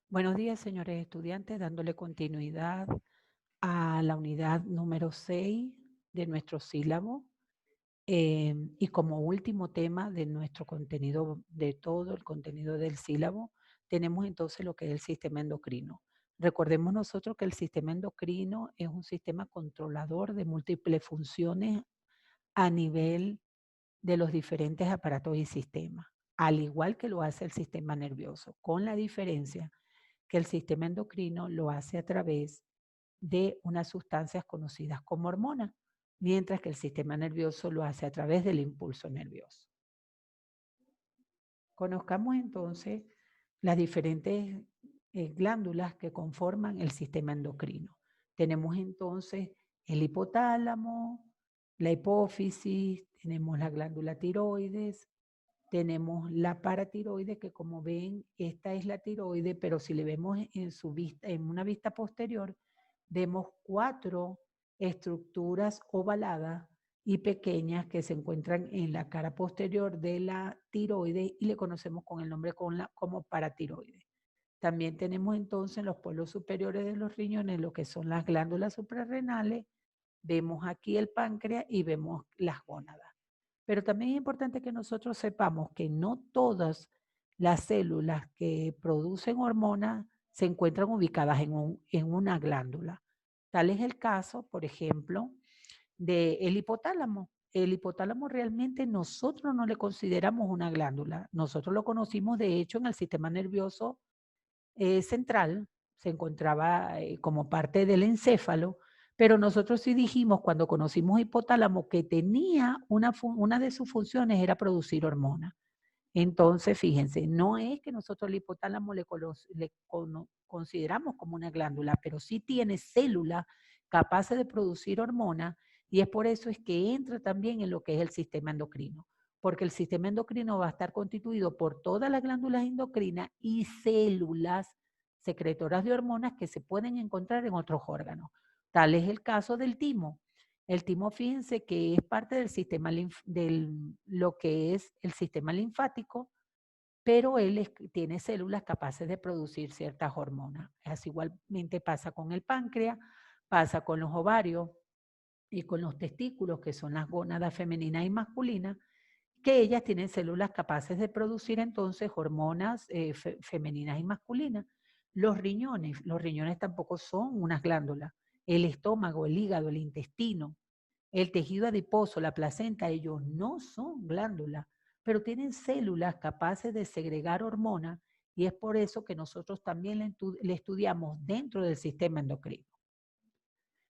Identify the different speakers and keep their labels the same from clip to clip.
Speaker 1: Buenos días, señores estudiantes, dándole continuidad a la unidad número 6 de nuestro sílabo y como último tema de nuestro contenido, de todo el contenido del sílabo, tenemos entonces lo que es el sistema endocrino. Recordemos nosotros que el sistema endocrino es un sistema controlador de múltiples funciones a nivel de los diferentes aparatos y sistemas, al igual que lo hace el sistema nervioso, con la diferencia que el sistema endocrino lo hace a través de unas sustancias conocidas como hormonas, mientras que el sistema nervioso lo hace a través del impulso nervioso. Conozcamos entonces las diferentes glándulas que conforman el sistema endocrino. Tenemos entonces el hipotálamo, la hipófisis, tenemos la glándula tiroides, tenemos la paratiroide, que como ven, esta es la tiroide, pero si le vemos en su vista, en una vista posterior, vemos 4 estructuras ovaladas y pequeñas que se encuentran en la cara posterior de la tiroide y le conocemos con el nombre como paratiroide. También tenemos entonces en los polos superiores de los riñones lo que son las glándulas suprarrenales, vemos aquí el páncreas y vemos las gónadas. Pero también es importante que nosotros sepamos que no todas las células que producen hormonas se encuentran ubicadas en una glándula. Tal es el caso, por ejemplo, del hipotálamo. El hipotálamo realmente nosotros no le consideramos una glándula. Nosotros lo conocimos, de hecho, en el sistema nervioso central, se encontraba como parte del encéfalo, pero nosotros sí dijimos cuando conocimos hipotálamo que tenía una de sus funciones era producir hormonas. Entonces, fíjense, no es que nosotros el hipotálamo consideramos como una glándula, pero sí tiene células capaces de producir hormonas y es por eso es que entra también en lo que es el sistema endocrino, porque el sistema endocrino va a estar constituido por todas las glándulas endocrinas y células secretoras de hormonas que se pueden encontrar en otros órganos. Tal es el caso del timo. El timo, fíjense que es parte del sistema lo que es el sistema linfático, pero tiene células capaces de producir ciertas hormonas. Así igualmente pasa con el páncreas, pasa con los ovarios y con los testículos, que son las gónadas femeninas y masculinas, que ellas tienen células capaces de producir entonces hormonas femeninas y masculinas. Los riñones tampoco son unas glándulas. El estómago, el hígado, el intestino, el tejido adiposo, la placenta, ellos no son glándulas, pero tienen células capaces de segregar hormonas y es por eso que nosotros también le estudiamos dentro del sistema endocrino.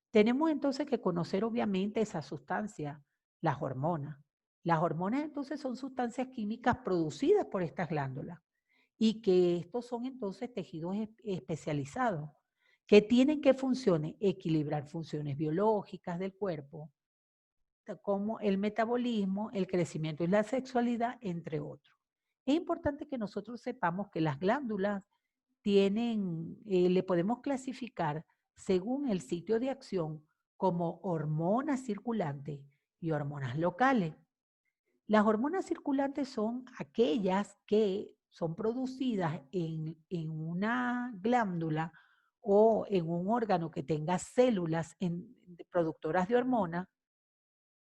Speaker 1: Tenemos entonces que conocer obviamente esa sustancia, las hormonas. Las hormonas entonces son sustancias químicas producidas por estas glándulas y que estos son entonces tejidos especializados que tienen que funciones, equilibrar funciones biológicas del cuerpo, como el metabolismo, el crecimiento y la sexualidad, entre otros. Es importante que nosotros sepamos que las glándulas le podemos clasificar según el sitio de acción como hormonas circulantes y hormonas locales. Las hormonas circulantes son aquellas que son producidas en una glándula o en un órgano que tenga células productoras de hormonas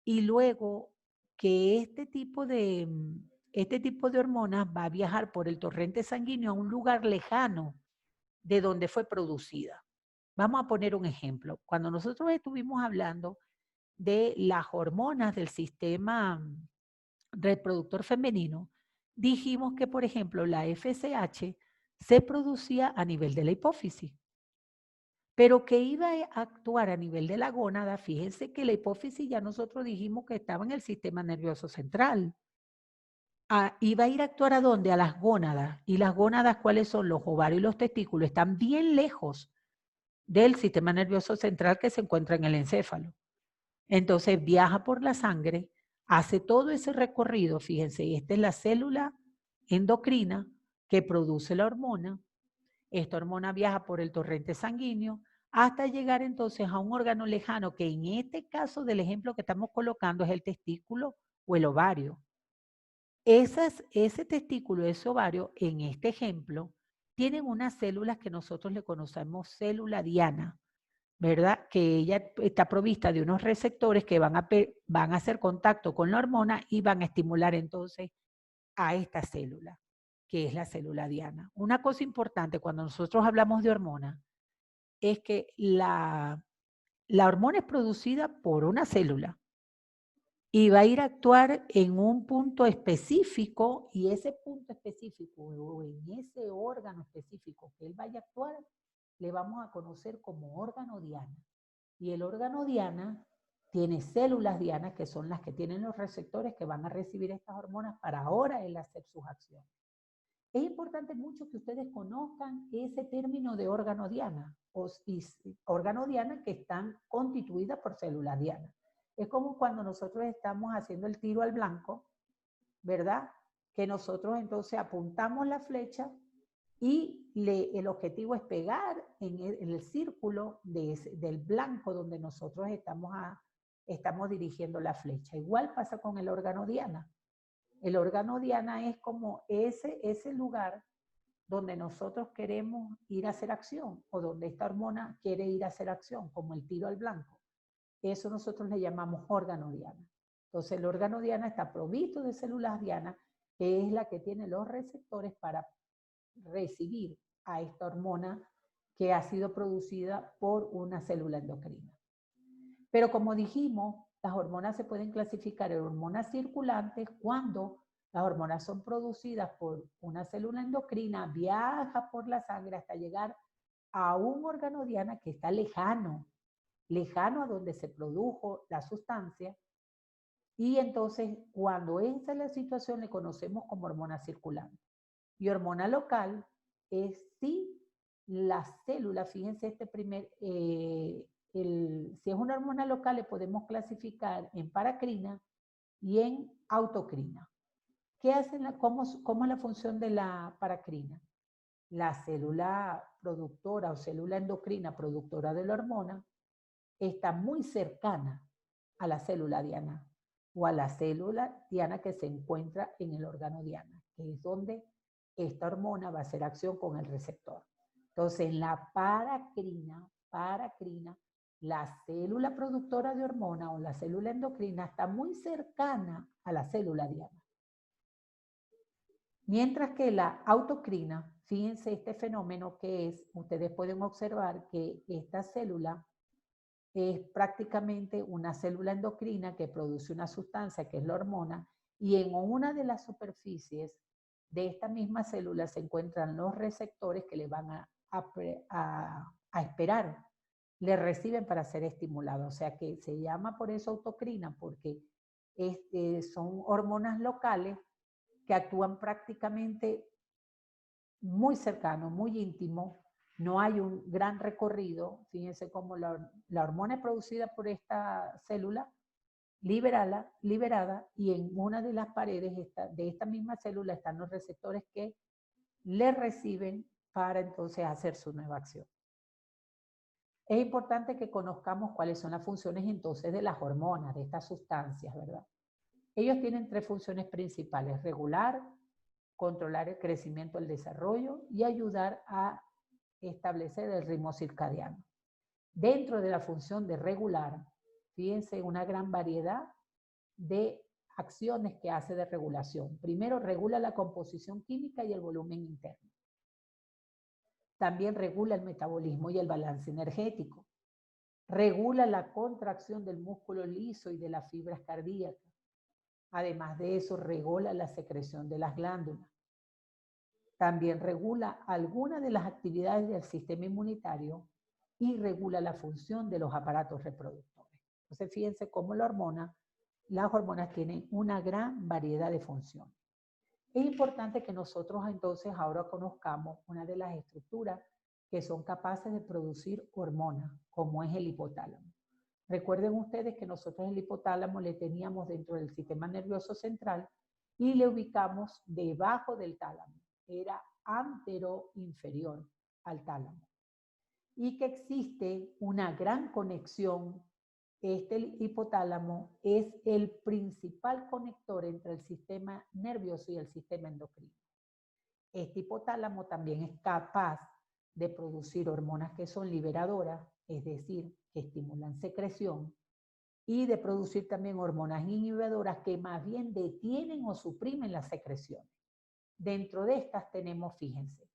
Speaker 1: y luego que este tipo de hormonas va a viajar por el torrente sanguíneo a un lugar lejano de donde fue producida. Vamos a poner un ejemplo. Cuando nosotros estuvimos hablando de las hormonas del sistema reproductor femenino, dijimos que, por ejemplo, la FSH se producía a nivel de la hipófisis, pero que iba a actuar a nivel de la gónada. Fíjense que la hipófisis ya nosotros dijimos que estaba en el sistema nervioso central. Iba a ir a actuar ¿a dónde? A las gónadas. ¿Y las gónadas cuáles son? Los ovarios y los testículos. Están bien lejos del sistema nervioso central que se encuentra en el encéfalo. Entonces viaja por la sangre, hace todo ese recorrido, fíjense, y esta es la célula endocrina que produce la hormona. Esta hormona viaja por el torrente sanguíneo hasta llegar entonces a un órgano lejano que en este caso del ejemplo que estamos colocando es el testículo o el ovario. Ese testículo, ese ovario, en este ejemplo, tienen unas células que nosotros le conocemos célula diana, ¿verdad? Que ella está provista de unos receptores que van a hacer contacto con la hormona y van a estimular entonces a esta célula, que es la célula diana. Una cosa importante cuando nosotros hablamos de hormona es que la hormona es producida por una célula y va a ir a actuar en un punto específico, y ese punto específico o en ese órgano específico que él vaya a actuar, le vamos a conocer como órgano diana. Y el órgano diana tiene células dianas que son las que tienen los receptores que van a recibir estas hormonas para ahora él hacer sus acciones. Es importante mucho que ustedes conozcan ese término de órgano diana, órgano diana que están constituidas por células dianas. Es como cuando nosotros estamos haciendo el tiro al blanco, ¿verdad? Que nosotros entonces apuntamos la flecha y el objetivo es pegar en el círculo del blanco donde nosotros estamos dirigiendo la flecha. Igual pasa con el órgano diana. El órgano diana es como ese lugar donde nosotros queremos ir a hacer acción o donde esta hormona quiere ir a hacer acción, como el tiro al blanco. Eso nosotros le llamamos órgano diana. Entonces el órgano diana está provisto de células diana, que es la que tiene los receptores para recibir a esta hormona que ha sido producida por una célula endocrina. Pero como dijimos, las hormonas se pueden clasificar en hormonas circulantes cuando las hormonas son producidas por una célula endocrina, viaja por la sangre hasta llegar a un órgano diana que está lejano a donde se produjo la sustancia, y entonces cuando esa es la situación le conocemos como hormona circulante. Y hormona local es si la célula, fíjense si es una hormona local le podemos clasificar en paracrina y en autocrina. ¿Qué hacen cómo es la función de la paracrina? La célula productora o célula endocrina productora de la hormona está muy cercana a la célula diana o a la célula diana que se encuentra en el órgano diana, que es donde esta hormona va a hacer acción con el receptor. Entonces, en la paracrina, la célula productora de hormona o la célula endocrina está muy cercana a la célula diana. Mientras que la autocrina, fíjense este fenómeno que es, ustedes pueden observar que esta célula es prácticamente una célula endocrina que produce una sustancia que es la hormona, y en una de las superficies de esta misma célula se encuentran los receptores que le van a esperar, le reciben para ser estimulados. O sea que se llama por eso autocrina, porque son hormonas locales que actúan prácticamente muy cercano, muy íntimo. No hay un gran recorrido. Fíjense cómo la hormona es producida por esta célula liberada, y en una de las paredes de esta misma célula están los receptores que le reciben para entonces hacer su nueva acción. Es importante que conozcamos cuáles son las funciones entonces de las hormonas, de estas sustancias, ¿verdad? Ellos tienen tres funciones principales: regular, controlar el crecimiento, el desarrollo y ayudar a establecer el ritmo circadiano. Dentro de la función de regular, fíjense una gran variedad de acciones que hace de regulación. Primero, regula la composición química y el volumen interno. También regula el metabolismo y el balance energético. Regula la contracción del músculo liso y de las fibras cardíacas. Además de eso, regula la secreción de las glándulas. También regula algunas de las actividades del sistema inmunitario y regula la función de los aparatos reproductores. Entonces, fíjense cómo las hormonas tienen una gran variedad de funciones. Es importante que nosotros entonces ahora conozcamos una de las estructuras que son capaces de producir hormonas, como es el hipotálamo. Recuerden ustedes que nosotros el hipotálamo le teníamos dentro del sistema nervioso central y le ubicamos debajo del tálamo. Era antero-inferior al tálamo. Y que existe una gran conexión. Este hipotálamo es el principal conector entre el sistema nervioso y el sistema endocrino. Este hipotálamo también es capaz de producir hormonas que son liberadoras, es decir, que estimulan secreción, y de producir también hormonas inhibidoras que más bien detienen o suprimen las secreciones. Dentro de estas tenemos, fíjense,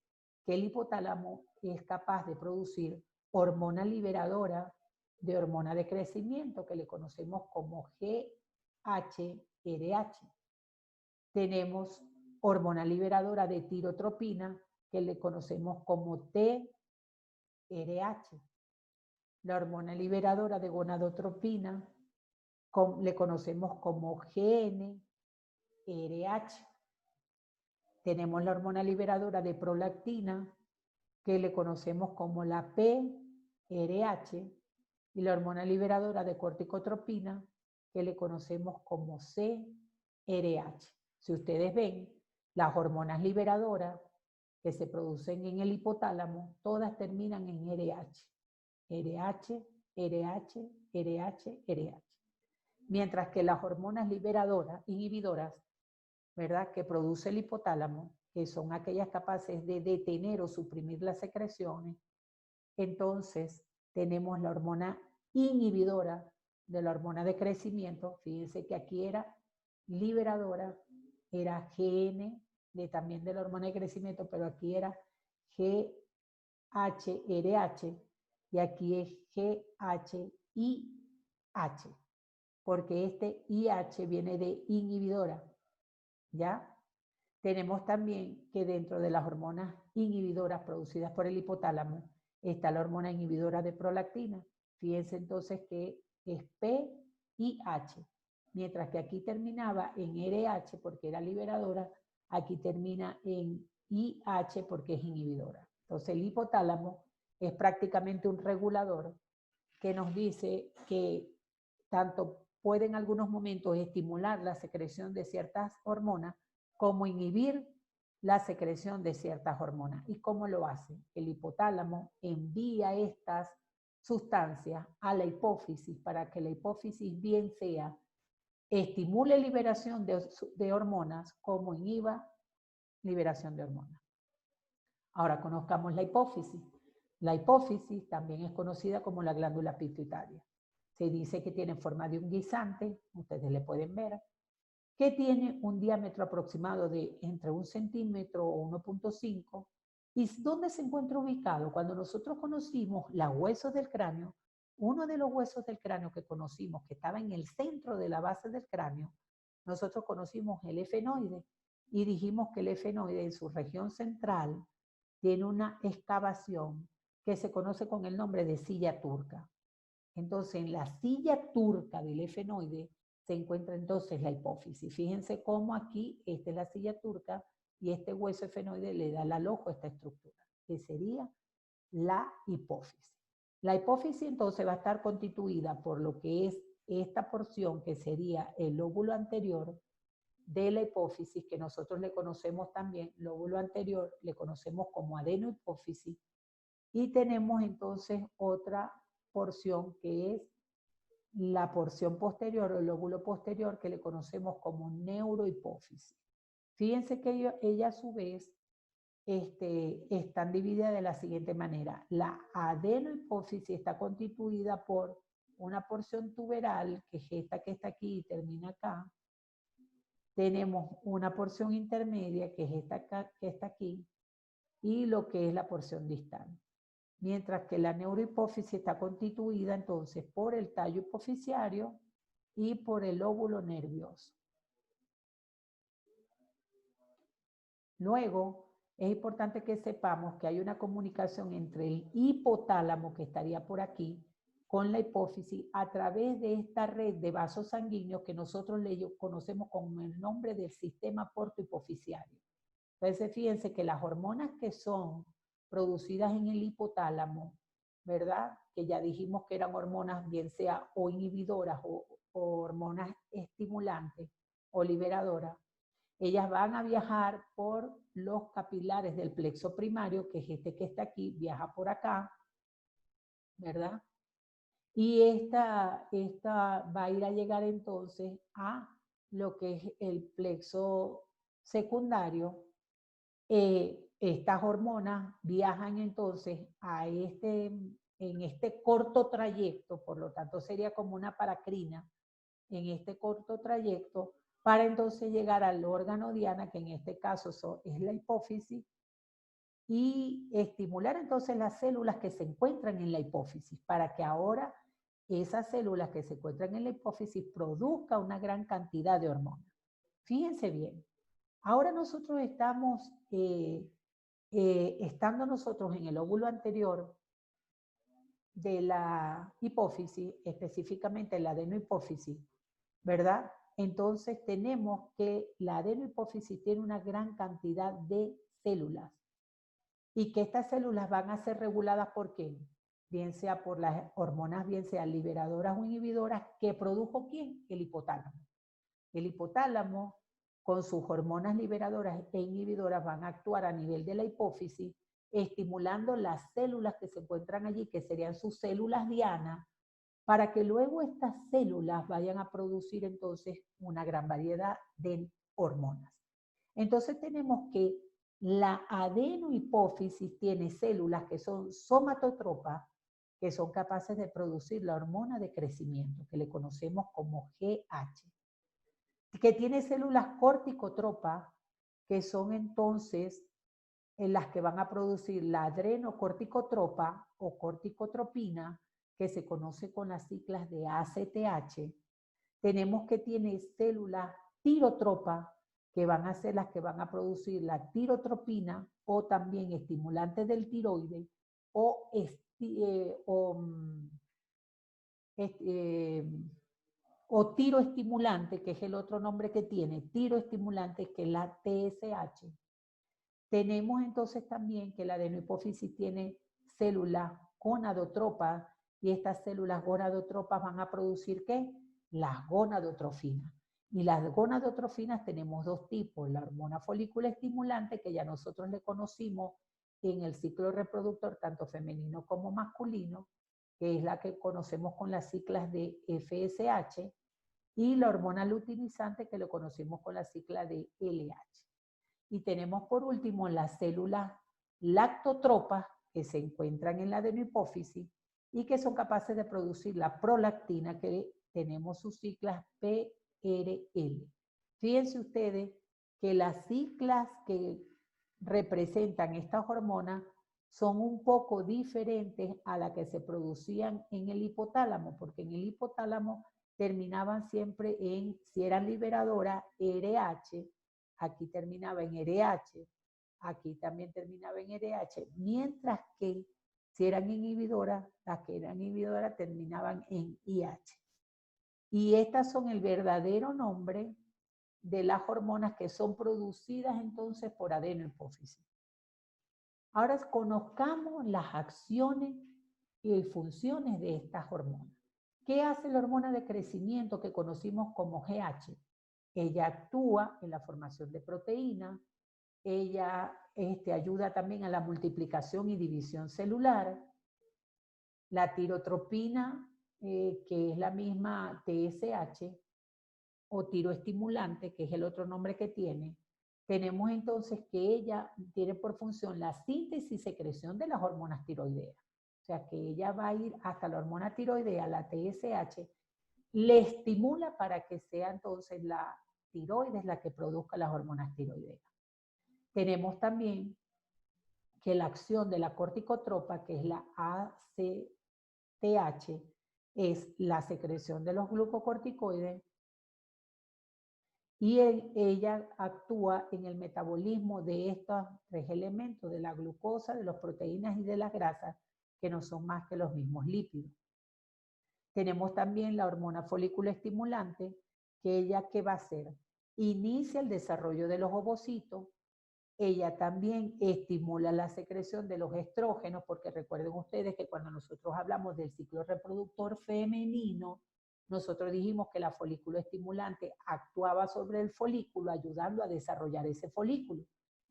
Speaker 1: que el hipotálamo es capaz de producir hormona liberadora de hormona de crecimiento, que le conocemos como GHRH. Tenemos hormona liberadora de tirotropina, que le conocemos como TRH. La hormona liberadora de gonadotropina, le conocemos como GNRH. Tenemos la hormona liberadora de prolactina, que le conocemos como la PRH, y la hormona liberadora de corticotropina, que le conocemos como CRH. Si ustedes ven, las hormonas liberadoras que se producen en el hipotálamo, todas terminan en RH. RH, RH, RH, RH. Mientras que las hormonas liberadoras, inhibidoras, ¿verdad?, que produce el hipotálamo, que son aquellas capaces de detener o suprimir las secreciones, entonces tenemos la hormona inhibidora de la hormona de crecimiento. Fíjense que aquí era liberadora, era GN, también de la hormona de crecimiento, pero aquí era GHRH y aquí es GHIH, porque este IH viene de inhibidora, ¿ya? Tenemos también que dentro de las hormonas inhibidoras producidas por el hipotálamo está la hormona inhibidora de prolactina. Fíjense entonces que es PIH, mientras que aquí terminaba en RH porque era liberadora, aquí termina en IH porque es inhibidora. Entonces el hipotálamo es prácticamente un regulador que nos dice que tanto puede en algunos momentos estimular la secreción de ciertas hormonas como inhibir la secreción de ciertas hormonas. ¿Y cómo lo hace? El hipotálamo envía estas sustancias a la hipófisis para que la hipófisis bien sea estimule liberación de hormonas como inhiba liberación de hormonas. Ahora conozcamos la hipófisis. La hipófisis también es conocida como la glándula pituitaria. Se dice que tiene forma de un guisante, ustedes le pueden ver, que tiene un diámetro aproximado de entre 1 centímetro o 1.5. ¿Y dónde se encuentra ubicado? Cuando nosotros conocimos los huesos del cráneo, uno de los huesos del cráneo que conocimos, que estaba en el centro de la base del cráneo, nosotros conocimos el efenoide y dijimos que el efenoide en su región central tiene una excavación que se conoce con el nombre de silla turca. Entonces, en la silla turca del efenoide se encuentra entonces la hipófisis. Fíjense cómo aquí, esta es la silla turca y este hueso efenoide le da al ojo esta estructura, que sería la hipófisis. La hipófisis entonces va a estar constituida por lo que es esta porción que sería el lóbulo anterior de la hipófisis, que nosotros le conocemos también, lóbulo anterior, le conocemos como adenohipófisis, y tenemos entonces otra porción que es la porción posterior o el lóbulo posterior que le conocemos como neurohipófisis. Fíjense que ella a su vez están divididas de la siguiente manera. La adenohipófisis está constituida por una porción tuberal, que es esta que está aquí y termina acá. Tenemos una porción intermedia, que es esta acá, que está aquí, y lo que es la porción distal. Mientras que la neurohipófisis está constituida entonces por el tallo hipofisiario y por el óvulo nervioso. Luego, es importante que sepamos que hay una comunicación entre el hipotálamo, que estaría por aquí, con la hipófisis a través de esta red de vasos sanguíneos que nosotros le conocemos con el nombre del sistema portohipofisiario. Entonces, fíjense que las hormonas que son producidas en el hipotálamo, ¿verdad? Que ya dijimos que eran hormonas, bien sea o inhibidoras o hormonas estimulantes o liberadoras, ellas van a viajar por los capilares del plexo primario, que es este que está aquí, viaja por acá, ¿verdad? Y esta va a ir a llegar entonces a lo que es el plexo secundario, estas hormonas viajan entonces en este corto trayecto, por lo tanto sería como una paracrina en este corto trayecto, para entonces llegar al órgano diana, que en este caso es la hipófisis, y estimular entonces las células que se encuentran en la hipófisis, para que ahora esas células que se encuentran en la hipófisis produzcan una gran cantidad de hormonas. Fíjense bien, ahora nosotros estando nosotros en el óvulo anterior de la hipófisis, específicamente la adenohipófisis, ¿verdad? Entonces tenemos que la adenohipófisis tiene una gran cantidad de células y que estas células van a ser reguladas por quién, bien sea por las hormonas, bien sea liberadoras o inhibidoras, que produjo quién, el hipotálamo. El hipotálamo, con sus hormonas liberadoras e inhibidoras, van a actuar a nivel de la hipófisis, estimulando las células que se encuentran allí, que serían sus células diana, para que luego estas células vayan a producir entonces una gran variedad de hormonas. Entonces tenemos que la adenohipófisis tiene células que son somatotropas, que son capaces de producir la hormona de crecimiento, que le conocemos como GH, que tiene células corticotropas, que son entonces en las que van a producir la adrenocorticotropa o corticotropina, que se conoce con las siglas de ACTH. Tenemos que tiene células tirotropas, que van a ser las que van a producir la tirotropina, o también estimulantes del tiroides, o, o tiroestimulante, que es el otro nombre que tiene, tiroestimulante, que es la TSH. Tenemos entonces también que la adenohipófisis tiene células gonadotropas, y estas células gonadotropas van a producir ¿qué? Las gonadotrofinas. Y las gonadotrofinas tenemos dos tipos: la hormona folículo estimulante, que ya nosotros le conocimos en el ciclo reproductor, tanto femenino como masculino, que es la que conocemos con las siglas de FSH, y la hormona luteinizante, que lo conocemos con la sigla de LH. Y tenemos por último las células lactotropas, que se encuentran en la adenohipófisis y que son capaces de producir la prolactina, que tenemos sus siglas PRL. Fíjense ustedes que las siglas que representan estas hormonas son un poco diferentes a las que se producían en el hipotálamo, porque en el hipotálamo terminaban siempre en, si eran liberadoras, RH, aquí terminaba en RH, aquí también terminaba en RH, mientras que si eran inhibidoras, las que eran inhibidoras terminaban en IH. Y estas son el verdadero nombre de las hormonas que son producidas entonces por adenohipófisis. Ahora conozcamos las acciones y funciones de estas hormonas. ¿Qué hace la hormona de crecimiento que conocimos como GH? Ella actúa en la formación de proteínas, ella ayuda también a la multiplicación y división celular. La tirotropina, que es la misma TSH, o tiroestimulante, que es el otro nombre que tiene, tenemos entonces que ella tiene por función la síntesis y secreción de las hormonas tiroideas. O sea que ella va a ir hasta la hormona tiroidea, la TSH, le estimula para que sea entonces la tiroides la que produzca las hormonas tiroideas. Tenemos también que la acción de la corticotropa, que es la ACTH, es la secreción de los glucocorticoides, y ella actúa en el metabolismo de estos tres elementos, de la glucosa, de las proteínas y de las grasas, que no son más que los mismos lípidos. Tenemos también la hormona folículo estimulante, que ella, ¿qué va a hacer? Inicia el desarrollo de los ovocitos. Ella también estimula la secreción de los estrógenos, porque recuerden ustedes que cuando nosotros hablamos del ciclo reproductor femenino, nosotros dijimos que la folículo estimulante actuaba sobre el folículo, ayudando a desarrollar ese folículo,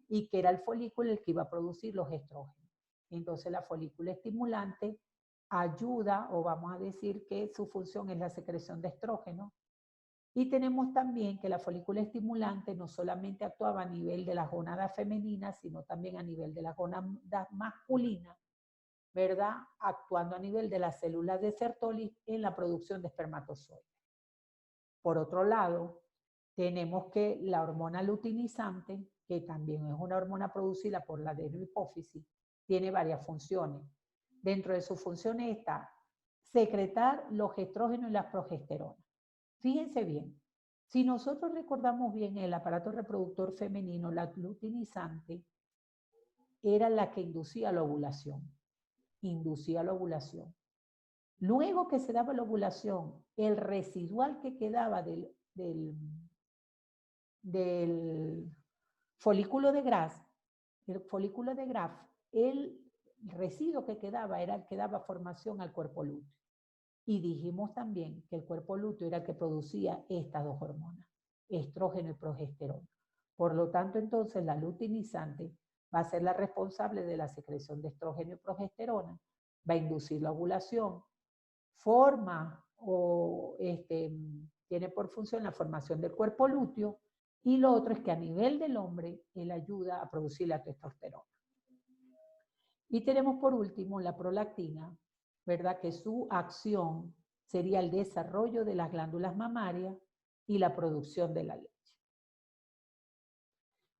Speaker 1: y que era el folículo el que iba a producir los estrógenos. Entonces la folículo estimulante ayuda, o vamos a decir que su función es la secreción de estrógenos, Y tenemos también que la folícula estimulante no solamente actuaba a nivel de las gónadas femeninas, sino también a nivel de las gónadas masculinas, ¿verdad? Actuando a nivel de las células de Sertoli en la producción de espermatozoides. Por otro lado, tenemos que la hormona luteinizante, que también es una hormona producida por la adenohipófisis, tiene varias funciones. Dentro de sus funciones está secretar los estrógenos y las progesteronas. Fíjense bien, si nosotros recordamos bien el aparato reproductor femenino, la luteinizante era la que inducía la ovulación. Luego que se daba la ovulación, el residual que quedaba del folículo de Graf, el residuo que quedaba era el que daba formación al cuerpo lúteo. Y dijimos también que el cuerpo lúteo era el que producía estas dos hormonas, estrógeno y progesterona. Por lo tanto, entonces, la luteinizante va a ser la responsable de la secreción de estrógeno y progesterona, va a inducir la ovulación, forma o tiene por función la formación del cuerpo lúteo, y lo otro es que a nivel del hombre, él ayuda a producir la testosterona. Y tenemos por último la prolactina, ¿verdad? Que su acción sería el desarrollo de las glándulas mamarias y la producción de la leche.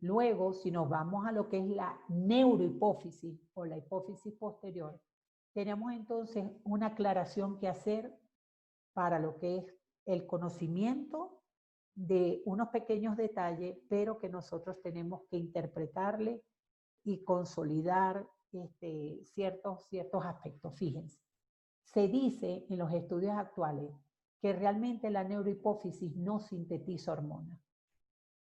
Speaker 1: Luego, si nos vamos a lo que es la neurohipófisis o la hipófisis posterior, tenemos entonces una aclaración que hacer para lo que es el conocimiento de unos pequeños detalles, pero que nosotros tenemos que interpretarle y consolidar ciertos aspectos. Fíjense, se dice en los estudios actuales que realmente la neurohipófisis no sintetiza hormonas,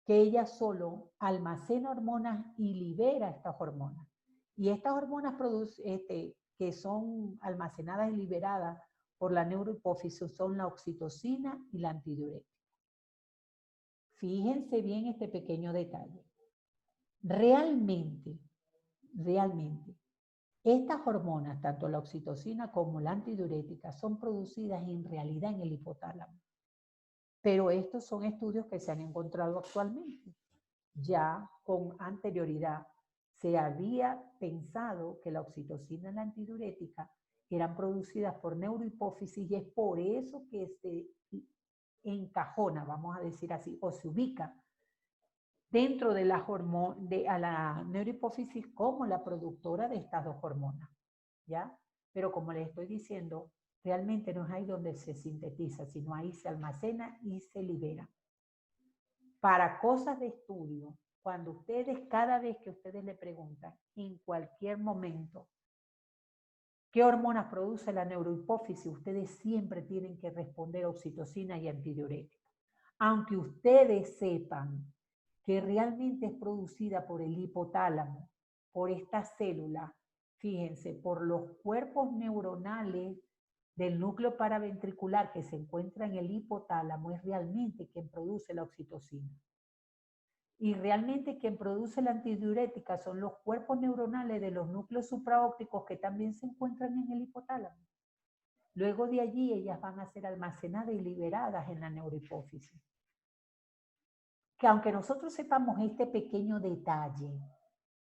Speaker 1: que ella solo almacena hormonas y libera estas hormonas. Y estas hormonas que son almacenadas y liberadas por la neurohipófisis son la oxitocina y la antidiurética. Fíjense bien este pequeño detalle. Realmente, estas hormonas, tanto la oxitocina como la antidiurética, son producidas en realidad en el hipotálamo. Pero estos son estudios que se han encontrado actualmente. Ya con anterioridad se había pensado que la oxitocina y la antidiurética eran producidas por neurohipófisis, y es por eso que se encajona, vamos a decir así, o se ubica dentro de la neurohipófisis como la productora de estas dos hormonas, ¿ya? Pero como les estoy diciendo, realmente no es ahí donde se sintetiza, sino ahí se almacena y se libera. Para cosas de estudio, cuando ustedes, cada vez que ustedes le preguntan, en cualquier momento, ¿qué hormonas produce la neurohipófisis? Ustedes siempre tienen que responder oxitocina y antidiurética. Aunque ustedes sepan que realmente es producida por el hipotálamo, por esta célula, fíjense, por los cuerpos neuronales del núcleo paraventricular que se encuentra en el hipotálamo, es realmente quien produce la oxitocina. Y realmente quien produce la antidiurética son los cuerpos neuronales de los núcleos supraópticos que también se encuentran en el hipotálamo. Luego de allí ellas van a ser almacenadas y liberadas en la neurohipófisis. Que aunque nosotros sepamos este pequeño detalle,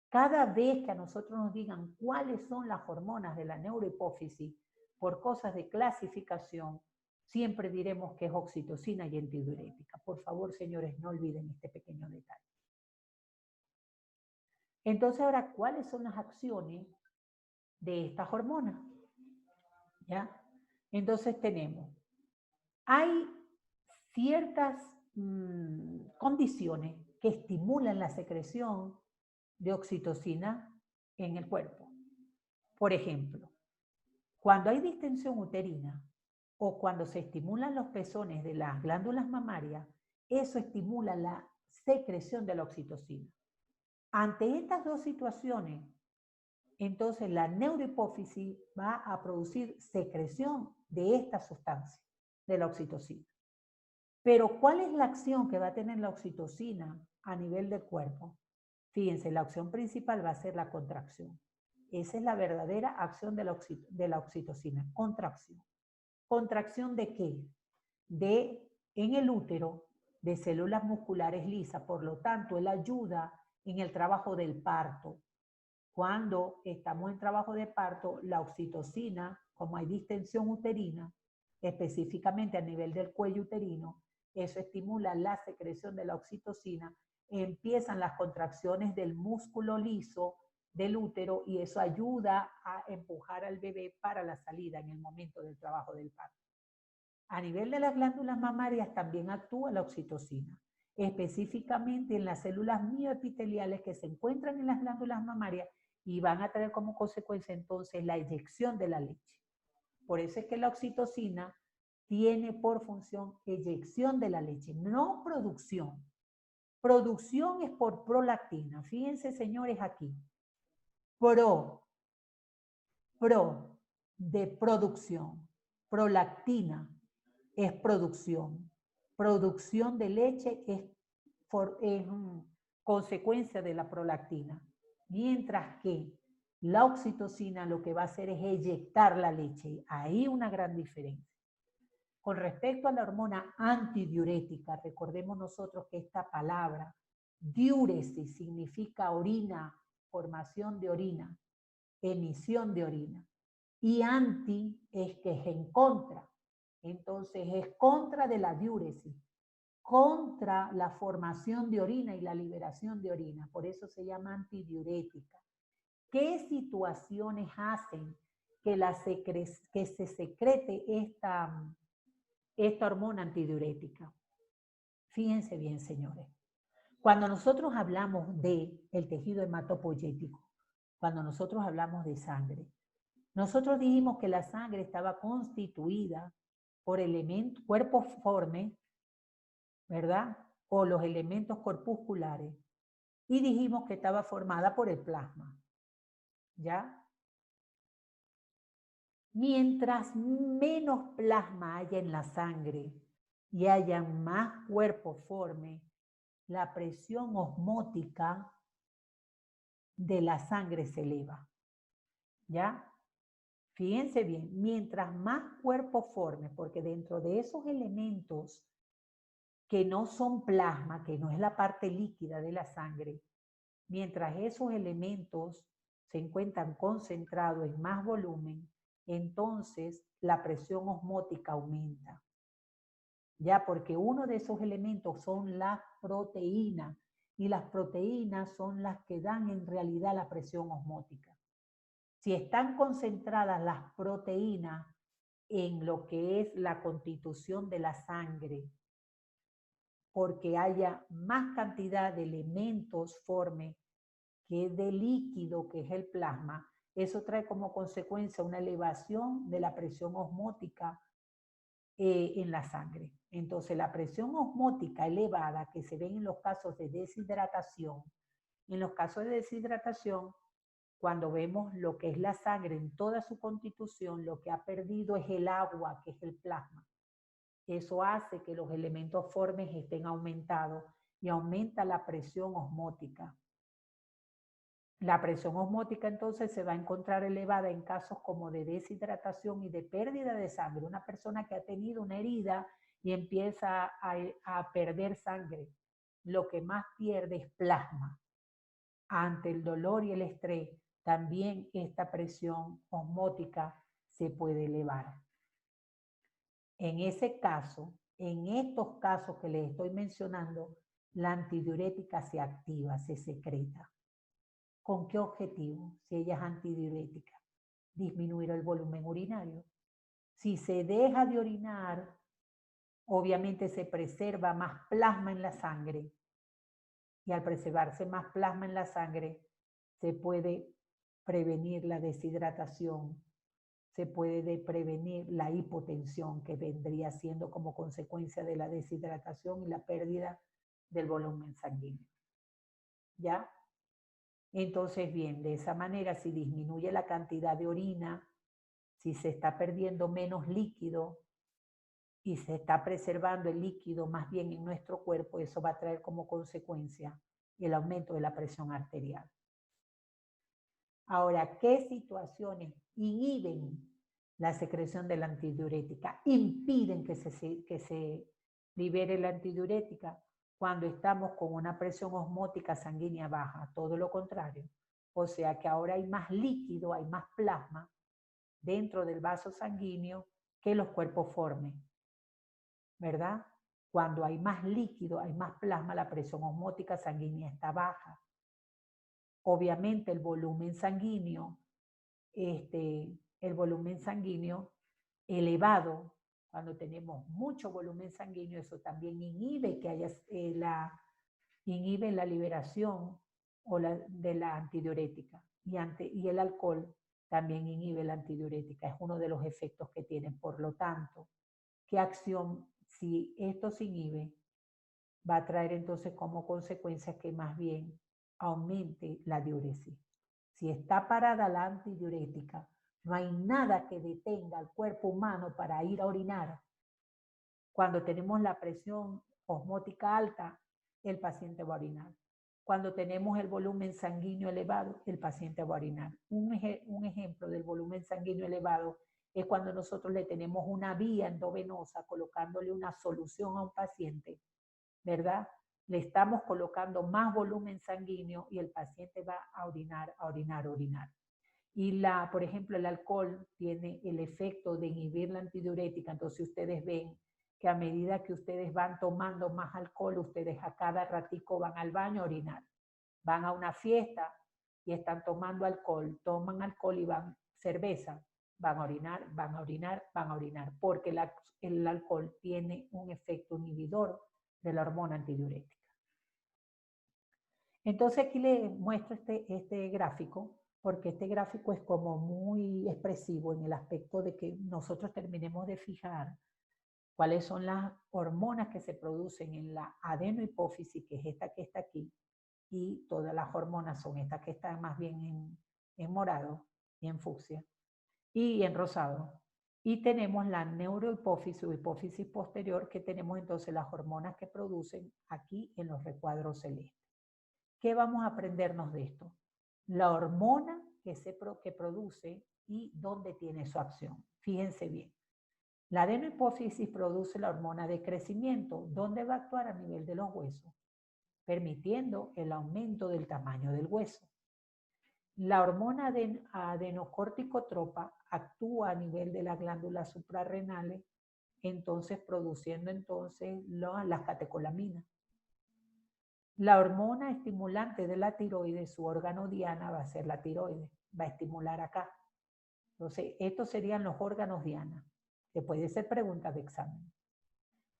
Speaker 1: cada vez que a nosotros nos digan cuáles son las hormonas de la neurohipófisis, por cosas de clasificación, siempre diremos que es oxitocina y antidiurética. Por favor, señores, no olviden este pequeño detalle. Entonces, ahora, ¿cuáles son las acciones de estas hormonas? ¿Ya? Entonces hay ciertas condiciones que estimulan la secreción de oxitocina en el cuerpo. Por ejemplo, cuando hay distensión uterina o cuando se estimulan los pezones de las glándulas mamarias, eso estimula la secreción de la oxitocina. Ante estas dos situaciones, entonces la neurohipófisis va a producir secreción de esta sustancia, de la oxitocina. Pero ¿cuál es la acción que va a tener la oxitocina a nivel del cuerpo? Fíjense, la acción principal va a ser la contracción. Esa es la verdadera acción de la oxitocina, contracción. ¿Contracción de qué? De en el útero de células musculares lisas, por lo tanto, él ayuda en el trabajo del parto. Cuando estamos en trabajo de parto, la oxitocina, como hay distensión uterina, específicamente a nivel del cuello uterino, eso estimula la secreción de la oxitocina, empiezan las contracciones del músculo liso del útero y eso ayuda a empujar al bebé para la salida en el momento del trabajo del parto. A nivel de las glándulas mamarias también actúa la oxitocina, específicamente en las células mioepiteliales que se encuentran en las glándulas mamarias y van a traer como consecuencia entonces la eyección de la leche. Por eso es que la oxitocina tiene por función eyección de la leche, no producción. Producción es por prolactina. Fíjense, señores, aquí. Pro de producción. Prolactina es producción. Producción de leche es consecuencia de la prolactina. Mientras que la oxitocina lo que va a hacer es eyectar la leche. Ahí una gran diferencia. Con respecto a la hormona antidiurética, recordemos nosotros que esta palabra, diuresis, significa orina, formación de orina, emisión de orina. Y anti es que es en contra. Entonces es contra de la diuresis, contra la formación de orina y la liberación de orina. Por eso se llama antidiurética. ¿Qué situaciones hacen que se secrete esta hormona antidiurética? Fíjense bien, señores. Cuando nosotros hablamos del tejido hematopoyético, cuando nosotros hablamos de sangre, nosotros dijimos que la sangre estaba constituida por elementos, cuerpos formes, ¿verdad? O los elementos corpusculares. Y dijimos que estaba formada por el plasma, ¿ya? Mientras menos plasma haya en la sangre y haya más cuerpo forme, la presión osmótica de la sangre se eleva. ¿Ya? Fíjense bien, mientras más cuerpo forme, porque dentro de esos elementos que no son plasma, que no es la parte líquida de la sangre, mientras esos elementos se encuentran concentrados en más volumen, entonces la presión osmótica aumenta. Ya, porque uno de esos elementos son las proteínas, y las proteínas son las que dan en realidad la presión osmótica. Si están concentradas las proteínas en lo que es la constitución de la sangre, porque haya más cantidad de elementos forme que de líquido, que es el plasma, eso trae como consecuencia una elevación de la presión osmótica en la sangre. Entonces, la presión osmótica elevada que se ven en los casos de deshidratación, en los casos de deshidratación, cuando vemos lo que es la sangre en toda su constitución, lo que ha perdido es el agua, que es el plasma. Eso hace que los elementos formes estén aumentados y aumenta la presión osmótica. La presión osmótica entonces se va a encontrar elevada en casos como de deshidratación y de pérdida de sangre. Una persona que ha tenido una herida y empieza a perder sangre, lo que más pierde es plasma. Ante el dolor y el estrés, también esta presión osmótica se puede elevar. En ese caso, en estos casos que les estoy mencionando, la antidiurética se activa, se secreta. ¿Con qué objetivo? Si ella es antidiurética, disminuir el volumen urinario. Si se deja de orinar, obviamente se preserva más plasma en la sangre. Y al preservarse más plasma en la sangre, se puede prevenir la deshidratación, se puede prevenir la hipotensión, que vendría siendo como consecuencia de la deshidratación y la pérdida del volumen sanguíneo. ¿Ya? Entonces, bien, de esa manera, si disminuye la cantidad de orina, si se está perdiendo menos líquido y se está preservando el líquido más bien en nuestro cuerpo, eso va a traer como consecuencia el aumento de la presión arterial. Ahora, ¿qué situaciones inhiben la secreción de la antidiurética? Impiden que se libere la antidiurética cuando estamos con una presión osmótica sanguínea baja, todo lo contrario. O sea que ahora hay más líquido, hay más plasma dentro del vaso sanguíneo que los cuerpos formen, ¿verdad? Cuando hay más líquido, hay más plasma, la presión osmótica sanguínea está baja. Obviamente el volumen sanguíneo elevado, cuando tenemos mucho volumen sanguíneo, eso también inhibe que haya inhibe la liberación de la antidiurética. Y el alcohol también inhibe la antidiurética, es uno de los efectos que tiene. Por lo tanto, ¿qué acción, si esto se inhibe, va a traer entonces como consecuencia que más bien aumente la diuresis? Si está parada la antidiurética, no hay nada que detenga al cuerpo humano para ir a orinar. Cuando tenemos la presión osmótica alta, el paciente va a orinar. Cuando tenemos el volumen sanguíneo elevado, el paciente va a orinar. Un ejemplo del volumen sanguíneo elevado es cuando nosotros le tenemos una vía endovenosa colocándole una solución a un paciente, ¿verdad? Le estamos colocando más volumen sanguíneo y el paciente va a orinar, a orinar, a orinar. Y por ejemplo, el alcohol tiene el efecto de inhibir la antidiurética. Entonces ustedes ven que a medida que ustedes van tomando más alcohol, ustedes a cada ratico van al baño a orinar. Van a una fiesta y están tomando alcohol, toman alcohol y van cerveza, van a orinar, van a orinar, van a orinar, porque el alcohol tiene un efecto inhibidor de la hormona antidiurética. Entonces aquí les muestro este gráfico, porque este gráfico es como muy expresivo en el aspecto de que nosotros terminemos de fijar cuáles son las hormonas que se producen en la adenohipófisis, que es esta que está aquí, y todas las hormonas son estas que están más bien en morado y en fucsia y en rosado. Y tenemos la neurohipófisis o hipófisis posterior, que tenemos entonces las hormonas que producen aquí en los recuadros celestes. ¿Qué vamos a aprendernos de esto? La hormona que produce y dónde tiene su acción. Fíjense bien. La adenohipófisis produce la hormona de crecimiento. ¿Dónde va a actuar? A nivel de los huesos, permitiendo el aumento del tamaño del hueso. La hormona adenocorticotropa actúa a nivel de las glándulas suprarrenales, entonces produciendo entonces las catecolaminas. La hormona estimulante de la tiroides, su órgano diana, va a ser la tiroides, va a estimular acá. Entonces, estos serían los órganos diana, que puede ser pregunta de examen.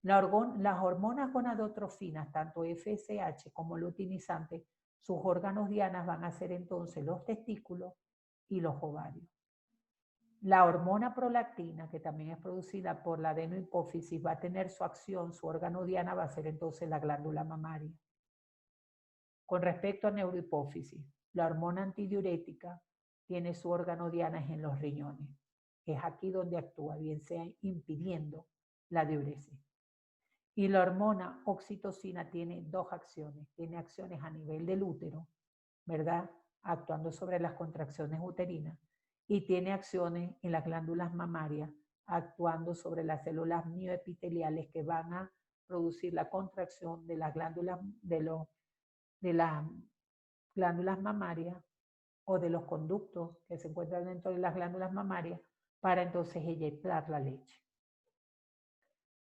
Speaker 1: Las hormonas gonadotrofinas, tanto FSH como luteinizante, sus órganos dianas van a ser entonces los testículos y los ovarios. La hormona prolactina, que también es producida por la adenohipófisis, va a tener su acción, su órgano diana va a ser entonces la glándula mamaria. Con respecto a neurohipófisis, la hormona antidiurética tiene su órgano diana en los riñones. Es aquí donde actúa, bien sea impidiendo la diuresis. Y la hormona oxitocina tiene dos acciones. Tiene acciones a nivel del útero, ¿verdad? Actuando sobre las contracciones uterinas. Y tiene acciones en las glándulas mamarias, actuando sobre las células mioepiteliales que van a producir la contracción de las glándulas mamarias o de los conductos que se encuentran dentro de las glándulas mamarias para entonces eyectar la leche.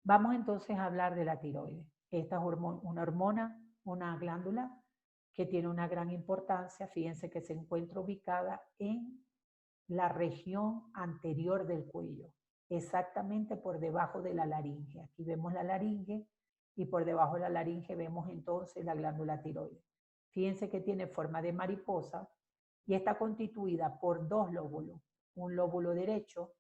Speaker 1: Vamos entonces a hablar de la tiroides. Esta es una hormona, una glándula que tiene una gran importancia. Fíjense que se encuentra ubicada en la región anterior del cuello, exactamente por debajo de la laringe. Aquí vemos la laringe y por debajo de la laringe vemos entonces la glándula tiroides. Fíjense que tiene forma de mariposa y está constituida por dos lóbulos, un lóbulo derecho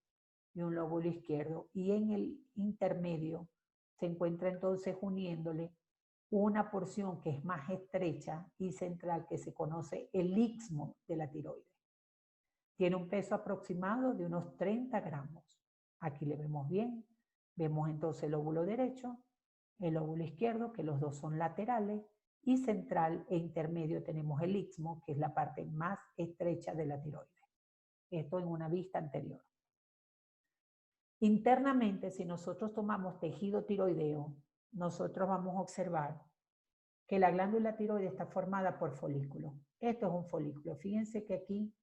Speaker 1: y un lóbulo izquierdo, y en el intermedio se encuentra entonces uniéndole una porción que es más estrecha y central, que se conoce el istmo de la tiroides. Tiene un peso aproximado de unos 30 gramos. Aquí le vemos bien. Vemos entonces el lóbulo derecho, el lóbulo izquierdo, que los dos son laterales, y central e intermedio tenemos el istmo, que es la parte más estrecha de la tiroides. Esto en una vista anterior. Internamente, si nosotros tomamos tejido tiroideo, nosotros vamos a observar que la glándula tiroides está formada por folículos. Esto es un folículo. Fíjense que aquí,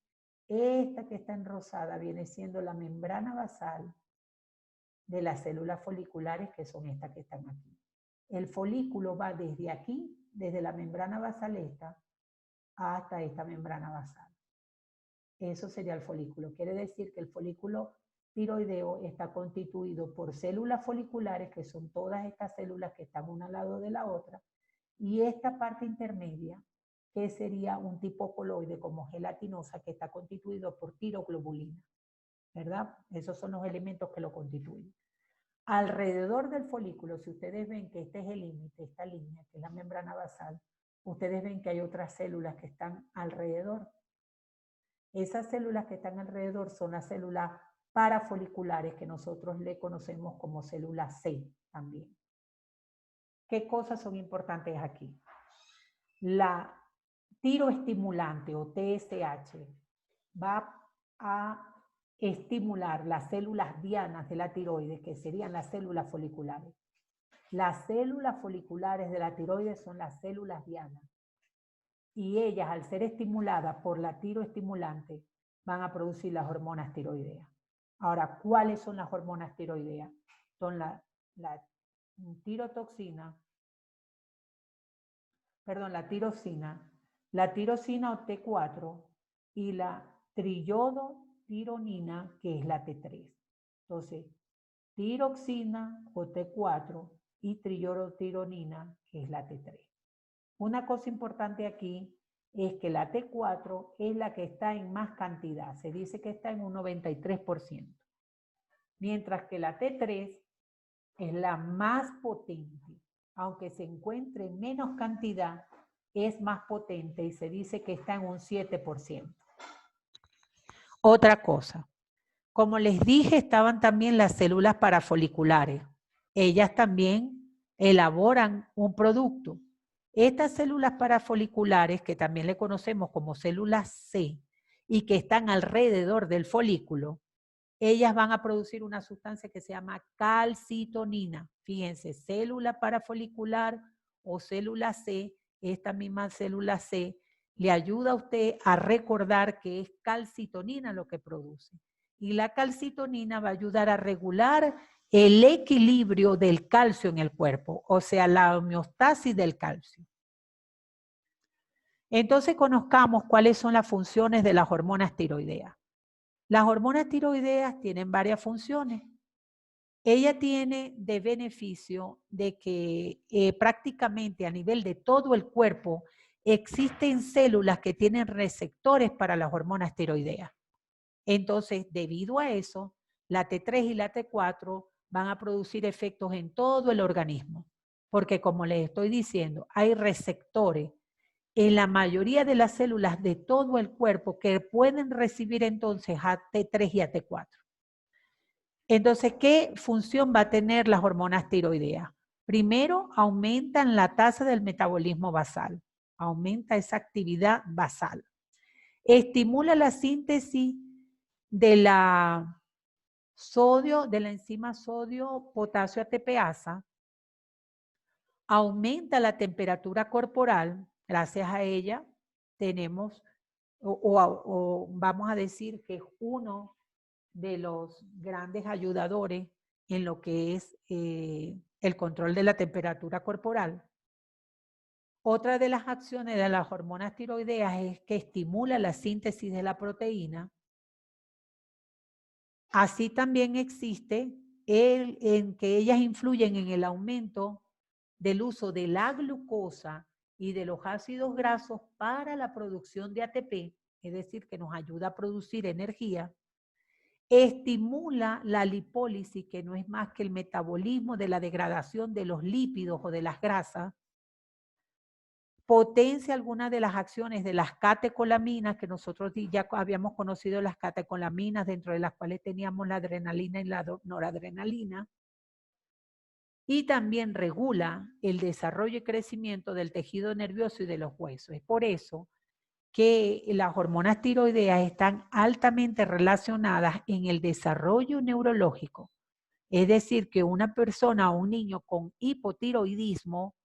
Speaker 1: esta que está en rosada viene siendo la membrana basal de las células foliculares, que son estas que están aquí. El folículo va desde aquí, desde la membrana basal esta, hasta esta membrana basal. Eso sería el folículo. Quiere decir que el folículo tiroideo está constituido por células foliculares, que son todas estas células que están una al lado de la otra, y esta parte intermedia, que sería un tipo coloide como gelatinosa, que está constituido por tiroglobulina, ¿verdad? Esos son los elementos que lo constituyen. Alrededor del folículo, si ustedes ven que este es el límite, esta línea, que es la membrana basal, ustedes ven que hay otras células que están alrededor. Esas células que están alrededor son las células parafoliculares, que nosotros le conocemos como célula C también. ¿Qué cosas son importantes aquí? La tiroestimulante o TSH va a estimular las células dianas de la tiroides, que serían las células foliculares. Las células foliculares de la tiroides son las células dianas. Y ellas, al ser estimuladas por la tiroestimulante, van a producir las hormonas tiroideas. Ahora, ¿cuáles son las hormonas tiroideas? Son la tirosina, la tirosina o T4 y la triiodotironina, que es la T3. Entonces, tiroxina o T4 y triiodotironina, que es la T3. Una cosa importante aquí es que la T4 es la que está en más cantidad, se dice que está en un 93%, mientras que la T3 es la más potente, aunque se encuentre en menos cantidad, es más potente y se dice que está en un 7%. Otra cosa, como les dije, estaban también las células parafoliculares. Ellas también elaboran un producto. Estas células parafoliculares, que también le conocemos como células C, y que están alrededor del folículo, ellas van a producir una sustancia que se llama calcitonina. Fíjense, célula parafolicular o célula C, esta misma célula C, le ayuda a usted a recordar que es calcitonina lo que produce. Y la calcitonina va a ayudar a regular el equilibrio del calcio en el cuerpo, o sea, la homeostasis del calcio. Entonces conozcamos cuáles son las funciones de las hormonas tiroideas. Las hormonas tiroideas tienen varias funciones. Ella tiene de beneficio de que prácticamente a nivel de todo el cuerpo existen células que tienen receptores para las hormonas tiroideas. Entonces, debido a eso, la T3 y la T4 van a producir efectos en todo el organismo, porque como les estoy diciendo, hay receptores en la mayoría de las células de todo el cuerpo que pueden recibir entonces a T3 y a T4. Entonces, ¿qué función va a tener las hormonas tiroideas? Primero, aumentan la tasa del metabolismo basal, aumenta esa actividad basal. Estimula la síntesis de la enzima sodio-potasio ATPasa, aumenta la temperatura corporal, gracias a ella tenemos, o vamos a decir que es uno de los grandes ayudadores en lo que es el control de la temperatura corporal. Otra de las acciones de las hormonas tiroideas es que estimula la síntesis de la proteína. Así también existe en que ellas influyen en el aumento del uso de la glucosa y de los ácidos grasos para la producción de ATP, es decir, que nos ayuda a producir energía. Estimula la lipólisis, que no es más que el metabolismo de la degradación de los lípidos o de las grasas. Potencia algunas de las acciones de las catecolaminas, que nosotros ya habíamos conocido las catecolaminas, dentro de las cuales teníamos la adrenalina y la noradrenalina. Y también regula el desarrollo y crecimiento del tejido nervioso y de los huesos. Es por eso que las hormonas tiroideas están altamente relacionadas en el desarrollo neurológico, Es decir, que una persona o un niño con hipotiroidismo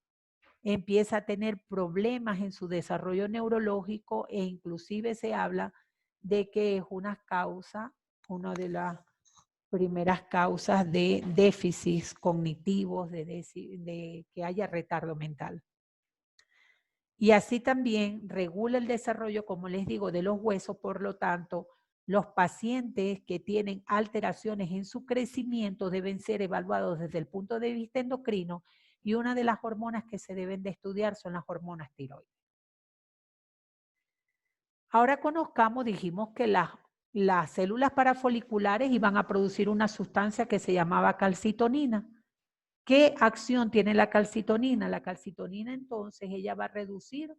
Speaker 1: empieza a tener problemas en su desarrollo neurológico e inclusive se habla de que es una de las primeras causas de déficits cognitivos, de que haya retardo mental. Y así también regula el desarrollo, como les digo, de los huesos, por lo tanto, los pacientes que tienen alteraciones en su crecimiento deben ser evaluados desde el punto de vista endocrino y una de las hormonas que se deben de estudiar son las hormonas tiroides. Ahora conozcamos, dijimos que las células parafoliculares iban a producir una sustancia que se llamaba calcitonina. ¿Qué acción tiene la calcitonina? La calcitonina entonces ella va a reducir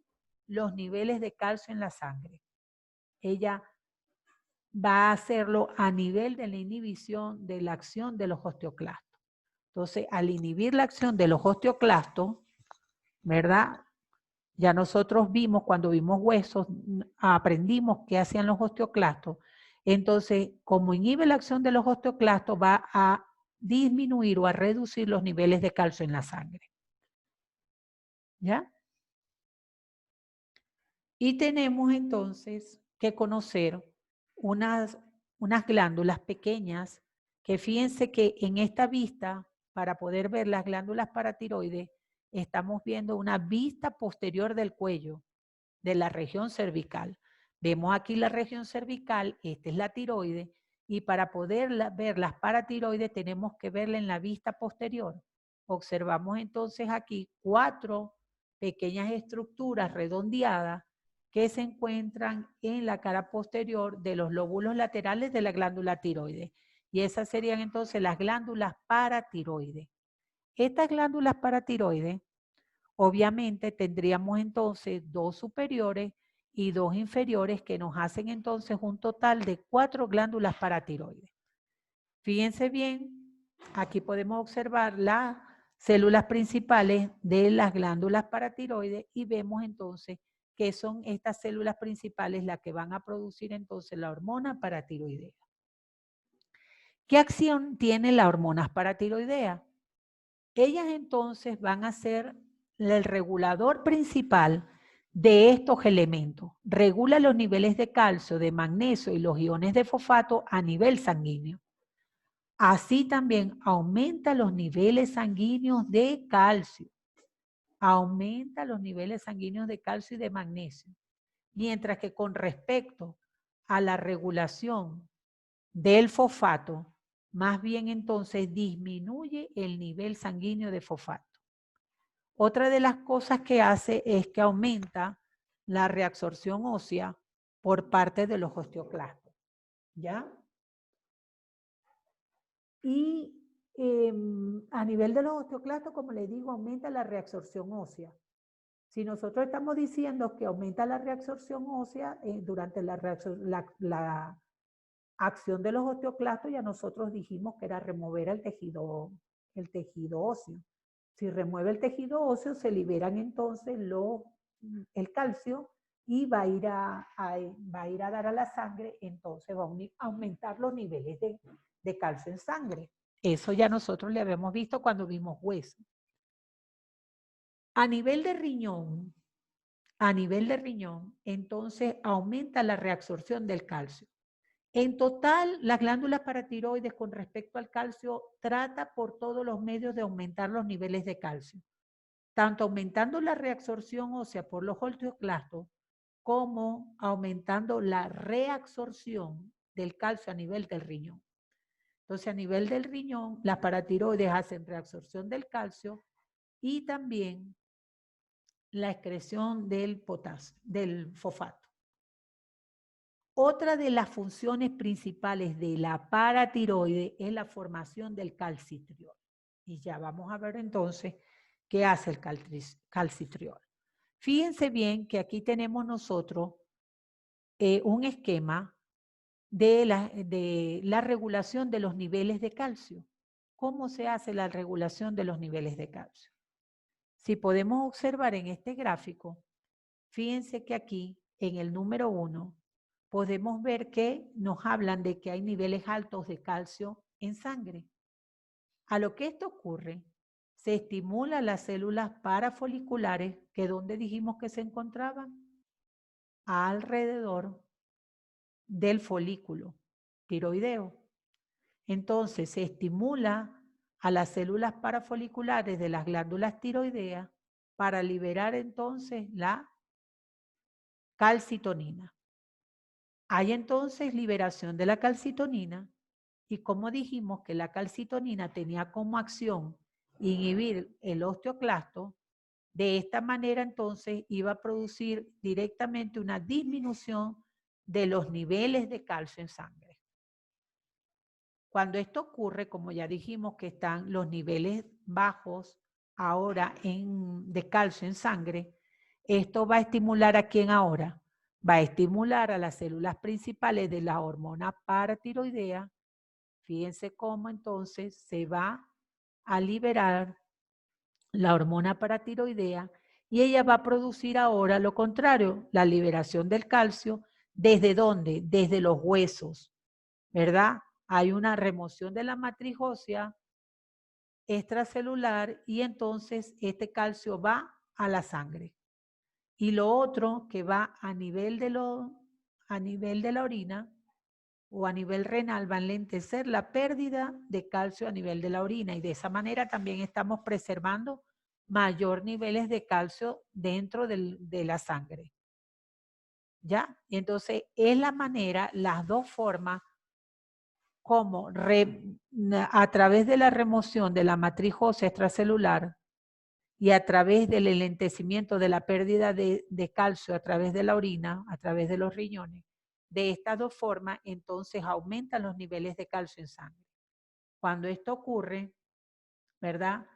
Speaker 1: los niveles de calcio en la sangre. Ella va a hacerlo a nivel de la inhibición de la acción de los osteoclastos. Entonces, al inhibir la acción de los osteoclastos, ¿verdad? Ya nosotros vimos, cuando vimos huesos, aprendimos qué hacían los osteoclastos. Entonces, como inhibe la acción de los osteoclastos, va a disminuir o a reducir los niveles de calcio en la sangre. ¿Ya? Y tenemos entonces que conocer unas glándulas pequeñas que fíjense que en esta vista, para poder ver las glándulas paratiroides, estamos viendo una vista posterior del cuello, de la región cervical. Vemos aquí la región cervical, esta es la tiroide, y para poder ver las paratiroides tenemos que verla en la vista posterior. Observamos entonces aquí 4 pequeñas estructuras redondeadas que se encuentran en la cara posterior de los lóbulos laterales de la glándula tiroides. Y esas serían entonces las glándulas paratiroides. Estas glándulas paratiroides, obviamente tendríamos entonces 2 superiores y 2 inferiores que nos hacen entonces un total de 4 glándulas paratiroides. Fíjense bien, aquí podemos observar las células principales de las glándulas paratiroides y vemos entonces que son estas células principales las que van a producir entonces la hormona paratiroidea. ¿Qué acción tiene la hormona paratiroidea? Ellas entonces van a ser el regulador principal de estos elementos. Regula los niveles de calcio, de magnesio y los iones de fosfato a nivel sanguíneo. Así también aumenta los niveles sanguíneos de calcio. Aumenta los niveles sanguíneos de calcio y de magnesio. Mientras que con respecto a la regulación del fosfato, más bien entonces disminuye el nivel sanguíneo de fosfato. Otra de las cosas que hace es que aumenta la reabsorción ósea por parte de los osteoclastos, ¿ya? Y a nivel de los osteoclastos, como les digo, aumenta la reabsorción ósea. Si nosotros estamos diciendo que aumenta la reabsorción ósea durante la acción de los osteoclastos, ya nosotros dijimos que era remover el tejido óseo. Si remueve el tejido óseo, se liberan entonces el calcio y va a ir a dar a la sangre, entonces va a aumentar los niveles de calcio en sangre. Eso ya nosotros le habíamos visto cuando vimos hueso. A nivel de riñón, entonces aumenta la reabsorción del calcio. En total, las glándulas paratiroides con respecto al calcio trata por todos los medios de aumentar los niveles de calcio, tanto aumentando la reabsorción ósea por los osteoclastos como aumentando la reabsorción del calcio a nivel del riñón. Entonces, a nivel del riñón, las paratiroides hacen reabsorción del calcio y también la excreción del potasio, del fosfato. Otra de las funciones principales de la paratiroide es la formación del calcitriol. Y ya vamos a ver entonces qué hace el calcitriol. Fíjense bien que aquí tenemos nosotros un esquema de la regulación de los niveles de calcio. ¿Cómo se hace la regulación de los niveles de calcio? Si podemos observar en este gráfico, fíjense que aquí, en el número 1, podemos ver que nos hablan de que hay niveles altos de calcio en sangre. A lo que esto ocurre, se estimulan las células parafoliculares, que ¿dónde dijimos que se encontraban? Alrededor del folículo tiroideo. Entonces, se estimula a las células parafoliculares de las glándulas tiroideas para liberar entonces la calcitonina. Hay entonces liberación de la calcitonina y como dijimos que la calcitonina tenía como acción inhibir el osteoclasto, de esta manera entonces iba a producir directamente una disminución de los niveles de calcio en sangre. Cuando esto ocurre, como ya dijimos que están los niveles bajos ahora de calcio en sangre, esto va a estimular ¿a quién ahora? Va a estimular a las células principales de la hormona paratiroidea. Fíjense cómo entonces se va a liberar la hormona paratiroidea y ella va a producir ahora lo contrario, la liberación del calcio. ¿Desde dónde? Desde los huesos, ¿verdad? Hay una remoción de la matriz ósea extracelular y entonces este calcio va a la sangre. Y lo otro que va a nivel de la orina o a nivel renal va a enlentecer la pérdida de calcio a nivel de la orina y de esa manera también estamos preservando mayor niveles de calcio dentro de la sangre. ¿Ya? Entonces es la manera, las dos formas como a través de la remoción de la matriz ósea extracelular y a través del enlentecimiento de la pérdida de calcio a través de la orina, a través de los riñones, de estas dos formas, entonces aumentan los niveles de calcio en sangre. Cuando esto ocurre, ¿verdad?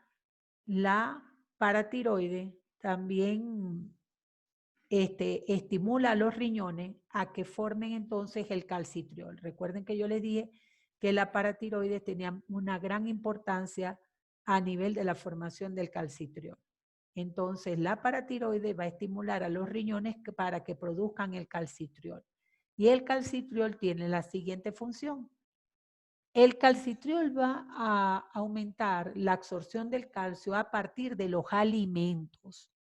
Speaker 1: La paratiroide también estimula a los riñones a que formen entonces el calcitriol. Recuerden que yo les dije que la paratiroide tenía una gran importancia a nivel de la formación del calcitriol. Entonces, la paratiroide va a estimular a los riñones para que produzcan el calcitriol. Y el calcitriol tiene la siguiente función. El calcitriol va a aumentar la absorción del calcio a partir de los alimentos.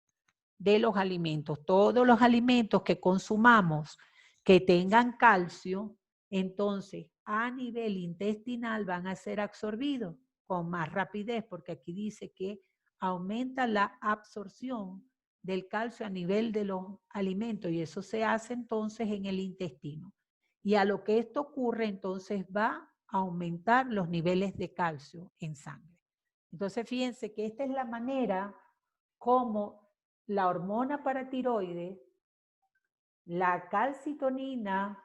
Speaker 1: Todos los alimentos que consumamos que tengan calcio, entonces a nivel intestinal van a ser absorbidos con más rapidez, porque aquí dice que aumenta la absorción del calcio a nivel de los alimentos y eso se hace entonces en el intestino. Y a lo que esto ocurre, entonces va a aumentar los niveles de calcio en sangre. Entonces, fíjense que esta es la manera como la hormona paratiroide, la calcitonina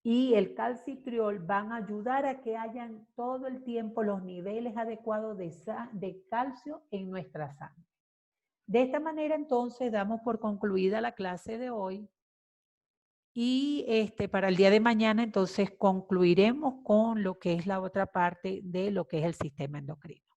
Speaker 1: y el calcitriol van a ayudar a que hayan todo el tiempo los niveles adecuados de calcio en nuestra sangre. De esta manera, entonces, damos por concluida la clase de hoy y para el día de mañana, entonces, concluiremos con lo que es la otra parte de lo que es el sistema endocrino.